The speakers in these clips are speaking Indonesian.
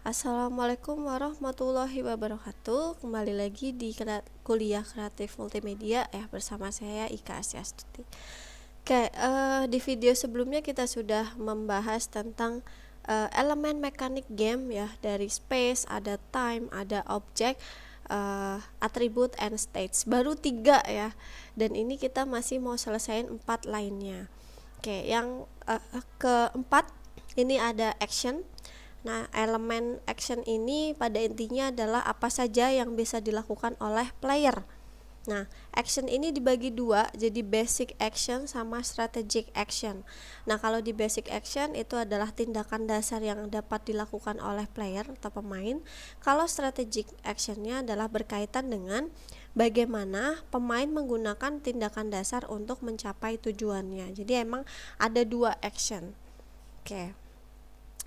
Assalamualaikum warahmatullahi wabarakatuh. Kembali lagi di kuliah kreatif multimedia ya bersama saya Ika Astiastuti. Oke, di video sebelumnya kita sudah membahas tentang elemen mekanik game ya, dari space, ada time, ada object, atribut, and stage. Baru 3 ya, dan ini kita masih mau selesaiin 4 lainnya. Oke, yang keempat ini ada action. Nah, elemen action ini pada intinya adalah apa saja yang bisa dilakukan oleh player. Nah, action ini dibagi 2, jadi basic action sama strategic action. Nah, kalau di basic action itu adalah tindakan dasar yang dapat dilakukan oleh player atau pemain. Kalau strategic actionnya adalah berkaitan dengan bagaimana pemain menggunakan tindakan dasar untuk mencapai tujuannya. Jadi emang ada 2 action. Oke.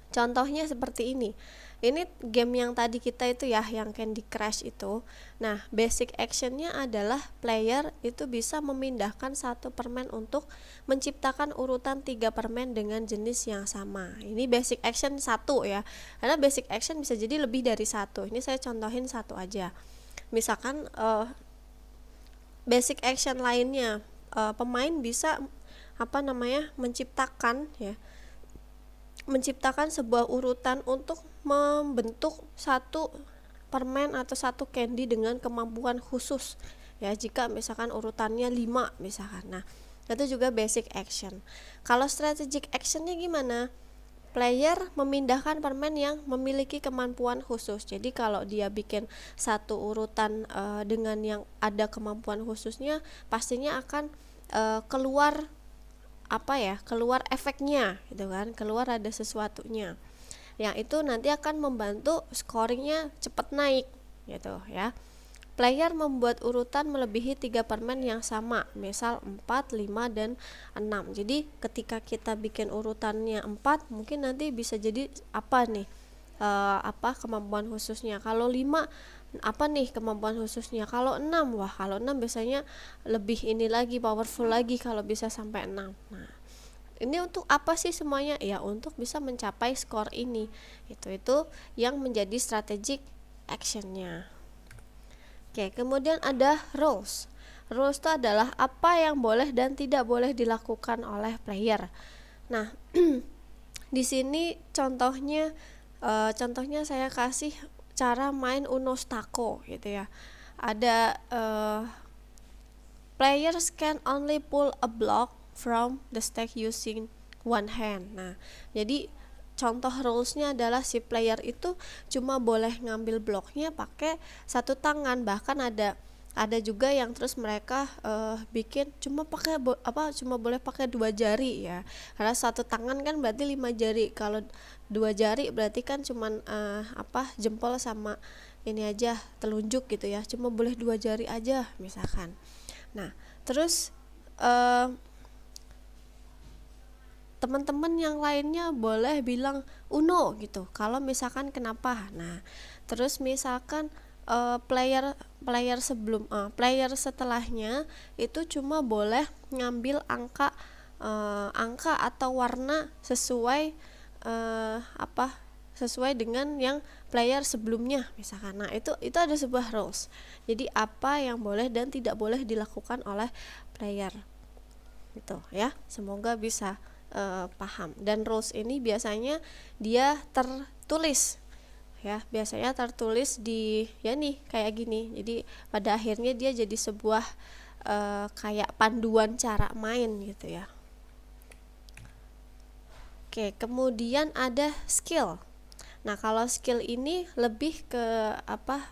Contohnya seperti ini. Ini game yang tadi kita itu ya, yang Candy Crush itu. Nah, basic actionnya adalah player itu bisa memindahkan satu permen untuk menciptakan urutan 3 permen dengan jenis yang sama. Ini basic action 1 ya. Karena basic action bisa jadi lebih dari 1. Ini saya contohin 1 aja. Misalkan basic action lainnya, pemain bisa menciptakan sebuah urutan untuk membentuk satu permen atau satu candy dengan kemampuan khusus ya, jika misalkan urutannya 5 misalkan. Nah, itu juga basic action. Kalau strategic actionnya gimana? Player memindahkan permen yang memiliki kemampuan khusus. Jadi kalau dia bikin satu urutan dengan yang ada kemampuan khususnya, pastinya akan keluar efeknya gitu kan, keluar ada sesuatunya yang itu nanti akan membantu scoringnya cepat naik gitu ya. Player membuat urutan melebihi 3 permen yang sama, misal 4, 5, dan 6. Jadi ketika kita bikin urutannya 4, mungkin nanti bisa jadi kemampuan khususnya. Kalau 5 apa nih kemampuan khususnya. Kalau 6, kalau 6 biasanya lebih ini lagi, powerful lagi kalau bisa sampai 6. Nah, ini untuk apa sih semuanya? Ya, untuk bisa mencapai skor ini. Itu yang menjadi strategic actionnya. Oke, kemudian ada rules. Rules itu adalah apa yang boleh dan tidak boleh dilakukan oleh player. Nah, di sini contohnya saya kasih cara main Uno Stako gitu ya. Ada players can only pull a block from the stack using one hand. Nah, jadi contoh rulesnya adalah si player itu cuma boleh ngambil bloknya pakai satu tangan. Bahkan ada juga yang terus mereka bikin cuma boleh pakai 2 jari ya, karena satu tangan kan berarti 5 jari. Kalau 2 jari berarti kan cuman jempol sama ini aja, telunjuk gitu ya, cuma boleh 2 jari aja misalkan. Nah, terus teman-teman yang lainnya boleh bilang Uno gitu kalau misalkan kenapa. Nah, terus misalkan player setelahnya itu cuma boleh ngambil angka atau warna sesuai dengan yang player sebelumnya misalkan. Nah, itu ada sebuah rules. Jadi apa yang boleh dan tidak boleh dilakukan oleh player gitu ya. Semoga bisa paham. Dan rules ini biasanya dia tertulis ya, biasanya tertulis di kayak gini. Jadi pada akhirnya dia jadi sebuah kayak panduan cara main gitu ya. Oke, kemudian ada skill. Nah, kalau skill ini lebih ke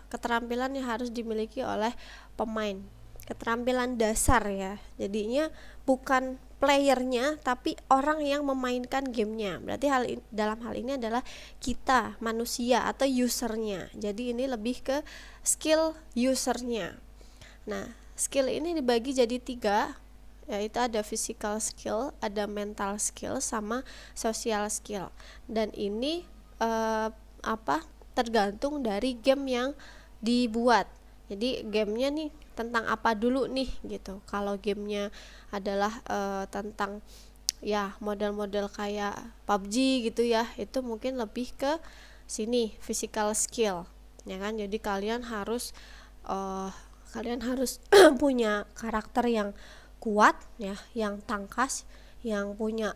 keterampilan yang harus dimiliki oleh pemain, keterampilan dasar ya. Jadinya bukan playernya tapi orang yang memainkan gamenya. Berarti dalam hal ini adalah kita manusia atau usernya. Jadi ini lebih ke skill usernya. Nah, skill ini dibagi jadi 3, yaitu ada physical skill, ada mental skill, sama social skill. Dan ini tergantung dari game yang dibuat. Jadi gamenya nih tentang apa dulu nih gitu. Kalau gamenya adalah tentang ya model-model kayak PUBG gitu ya, itu mungkin lebih ke sini physical skill, ya kan. Jadi kalian harus punya karakter yang kuat ya, yang tangkas, yang punya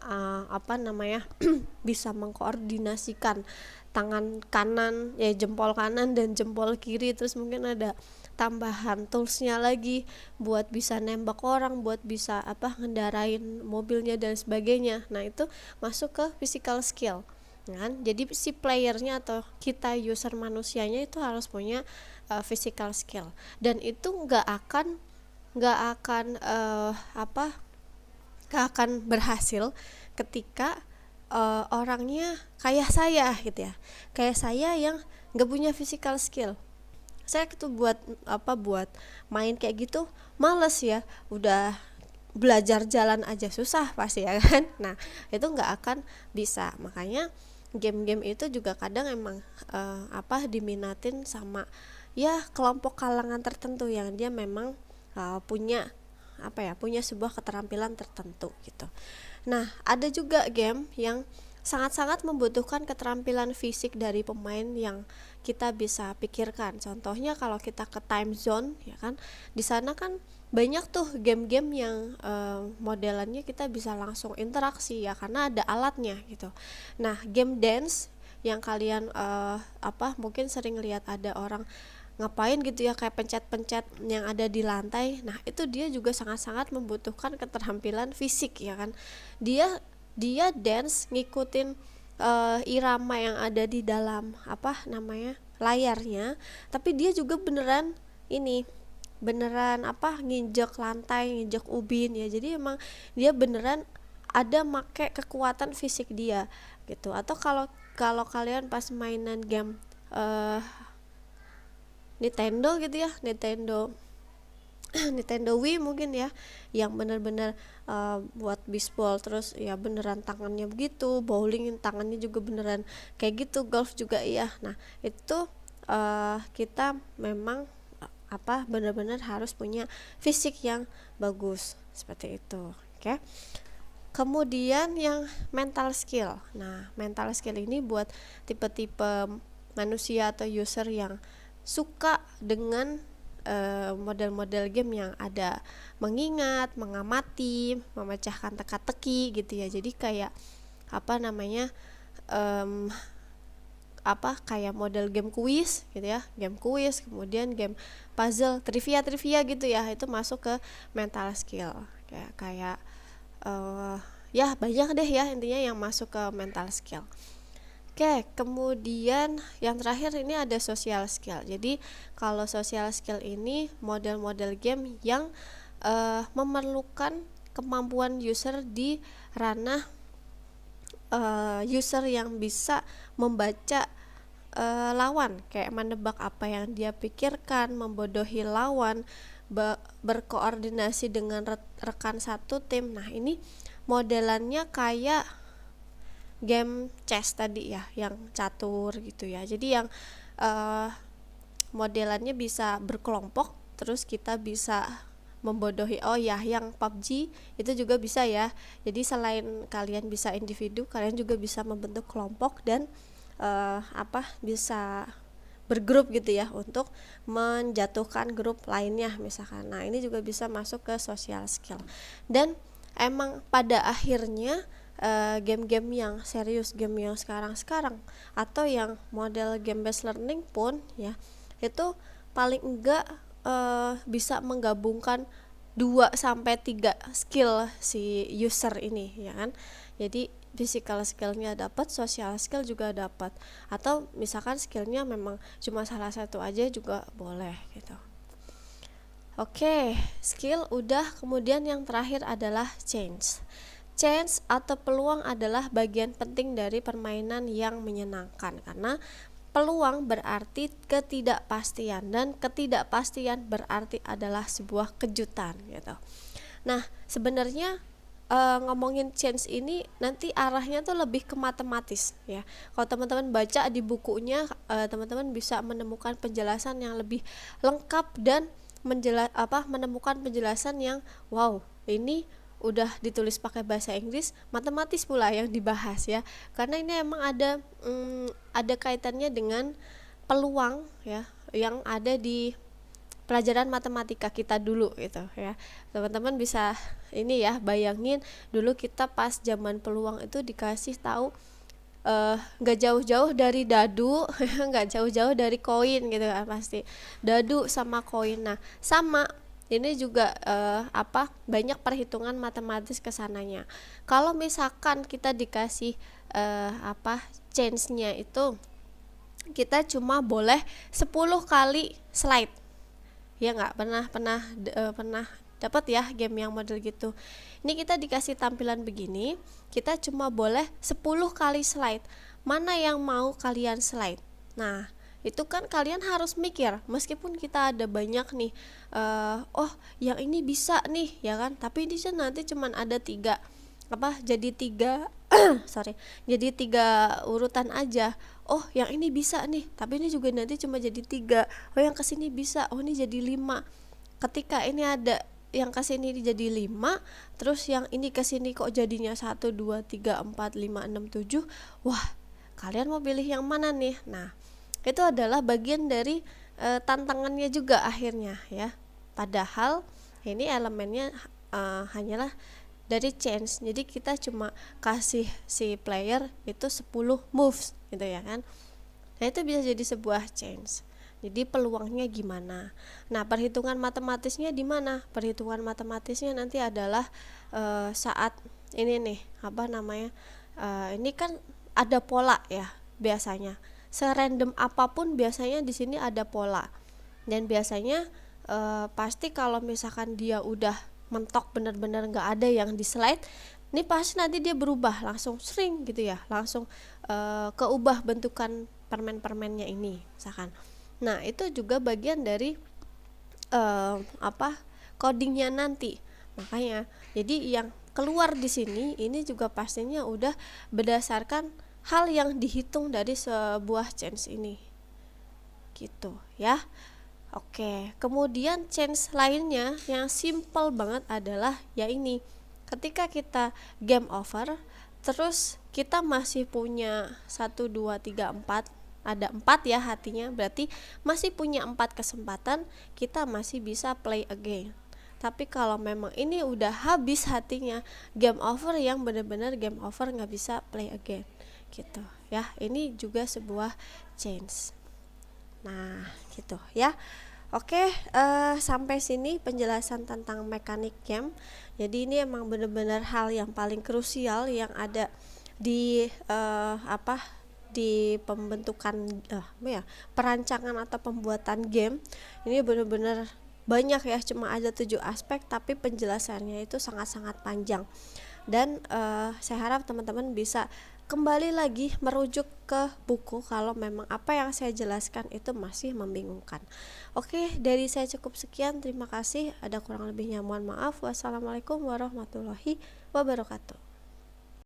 bisa mengkoordinasikan tangan kanan ya, jempol kanan dan jempol kiri, terus mungkin ada tambahan toolsnya lagi buat bisa nembak orang, buat bisa ngendarain mobilnya dan sebagainya. Nah itu masuk ke physical skill kan. Jadi si playernya atau kita user manusianya itu harus punya physical skill, dan itu nggak akan berhasil ketika orangnya kayak saya gitu ya, kayak saya yang nggak punya physical skill. Saya tuh buat main kayak gitu males ya, udah belajar jalan aja susah pasti ya kan. Nah itu nggak akan bisa. Makanya game-game itu juga kadang emang diminatin sama ya kelompok kalangan tertentu yang dia memang punya sebuah keterampilan tertentu gitu. Nah ada juga game yang sangat-sangat membutuhkan keterampilan fisik dari pemain yang kita bisa pikirkan. Contohnya kalau kita ke time zone ya kan, di sana kan banyak tuh game-game yang modelannya kita bisa langsung interaksi ya, karena ada alatnya gitu. Nah game dance yang kalian mungkin sering lihat ada orang ngapain gitu ya, kayak pencet-pencet yang ada di lantai. Nah itu dia juga sangat-sangat membutuhkan keterampilan fisik ya kan. Dia dance ngikutin irama yang ada di dalam layarnya, tapi dia juga beneran nginjek lantai, nginjek ubin ya. Jadi emang dia beneran ada make kekuatan fisik dia gitu. Atau kalau kalian pas mainan game Nintendo gitu ya, Nintendo Wii mungkin ya, yang benar-benar buat bisbol, terus ya beneran tangannya begitu, bowling tangannya juga beneran kayak gitu, golf juga ya. Nah itu kita memang benar-benar harus punya fisik yang bagus seperti itu. Oke. Kemudian yang mental skill. Nah mental skill ini buat tipe-tipe manusia atau user yang suka dengan model-model game yang ada mengingat, mengamati, memecahkan teka-teki gitu ya. Jadi kayak kayak model game kuis gitu ya, game kuis, kemudian game puzzle, trivia gitu ya. Itu masuk ke mental skill. Kayak ya banyak deh ya intinya yang masuk ke mental skill. Oke, kemudian yang terakhir ini ada social skill. Jadi kalau social skill ini model-model game yang memerlukan kemampuan user di ranah user yang bisa membaca lawan, kayak menebak apa yang dia pikirkan, membodohi lawan, berkoordinasi dengan rekan satu tim. Nah ini modelannya kayak game chess tadi ya, yang catur gitu ya. Jadi yang modelannya bisa berkelompok, terus kita bisa membodohi. Oh ya, yang PUBG itu juga bisa ya. Jadi selain kalian bisa individu, kalian juga bisa membentuk kelompok dan bisa bergrup gitu ya, untuk menjatuhkan grup lainnya misalkan. Nah ini juga bisa masuk ke social skill. Dan emang pada akhirnya game-game yang serius, game yang sekarang atau yang model game based learning pun ya, itu paling enggak bisa menggabungkan 2-3 skill si user ini ya kan. Jadi physical skillnya dapat, social skill juga dapat, atau misalkan skillnya memang cuma salah satu aja juga boleh gitu. Oke, skill udah. Kemudian yang terakhir adalah change atau peluang adalah bagian penting dari permainan yang menyenangkan, karena peluang berarti ketidakpastian, dan ketidakpastian berarti adalah sebuah kejutan gitu. Nah sebenarnya ngomongin change ini nanti arahnya tuh lebih ke matematis ya. Kalau teman-teman baca di bukunya, teman-teman bisa menemukan penjelasan yang lebih lengkap dan menemukan penjelasan yang wow, ini udah ditulis pakai bahasa Inggris, matematis pula yang dibahas ya, karena ini emang ada kaitannya dengan peluang ya yang ada di pelajaran matematika kita dulu gitu ya. Teman-teman bisa ini ya, bayangin dulu kita pas zaman peluang itu dikasih tahu nggak jauh-jauh dari dadu nggak jauh-jauh dari koin gitu kan, pasti dadu sama koin. Nah sama ini juga banyak perhitungan matematis kesananya. Kalau misalkan kita dikasih chance-nya itu kita cuma boleh 10 kali slide ya, nggak pernah dapat ya game yang model gitu. Ini kita dikasih tampilan begini, kita cuma boleh 10 kali slide, mana yang mau kalian slide. Nah itu kan kalian harus mikir, meskipun kita ada banyak nih oh yang ini bisa nih ya kan, tapi ini nanti cuman ada jadi tiga jadi 3 urutan aja. Oh yang ini bisa nih, tapi ini juga nanti cuma jadi 3. Oh yang kesini bisa, oh ini jadi 5. Ketika ini ada yang kesini jadi 5, terus yang ini kesini kok jadinya 1, 2, 3, 4, 5, 6, 7. Wah kalian mau pilih yang mana nih? Nah itu adalah bagian dari tantangannya juga akhirnya ya. Padahal ini elemennya hanyalah dari chance, jadi kita cuma kasih si player itu 10 moves gitu ya kan. Nah itu bisa jadi sebuah chance. Jadi peluangnya gimana? Nah perhitungan matematisnya di mana? Perhitungan matematisnya nanti adalah saat ini nih ini kan ada pola ya biasanya. Serandom apapun biasanya di sini ada pola. Dan biasanya pasti kalau misalkan dia udah mentok bener-bener nggak ada yang di slide, ini pasti nanti dia berubah langsung sering gitu ya, langsung keubah bentukan permen-permennya ini misalkan. Nah itu juga bagian dari codingnya nanti. Makanya jadi yang keluar di sini ini juga pastinya udah berdasarkan hal yang dihitung dari sebuah chance ini gitu ya. Oke, kemudian change lainnya yang simple banget adalah ya ini. Ketika kita game over, terus kita masih punya 1, 2, 3, 4, ada 4 ya hatinya, berarti masih punya 4 kesempatan, kita masih bisa play again. Tapi kalau memang ini udah habis hatinya, game over yang benar-benar game over, nggak bisa play again gitu ya. Ini juga sebuah change. Nah gitu ya. Oke, sampai sini penjelasan tentang mekanik game. Jadi ini emang benar-benar hal yang paling krusial yang ada di di pembentukan perancangan atau pembuatan game. Ini benar-benar banyak ya, cuma ada 7 aspek tapi penjelasannya itu sangat-sangat panjang. Dan saya harap teman-teman bisa kembali lagi merujuk ke buku kalau memang apa yang saya jelaskan itu masih membingungkan. Oke, dari saya cukup sekian. Terima kasih. Ada kurang lebihnya mohon maaf. Wassalamualaikum warahmatullahi wabarakatuh.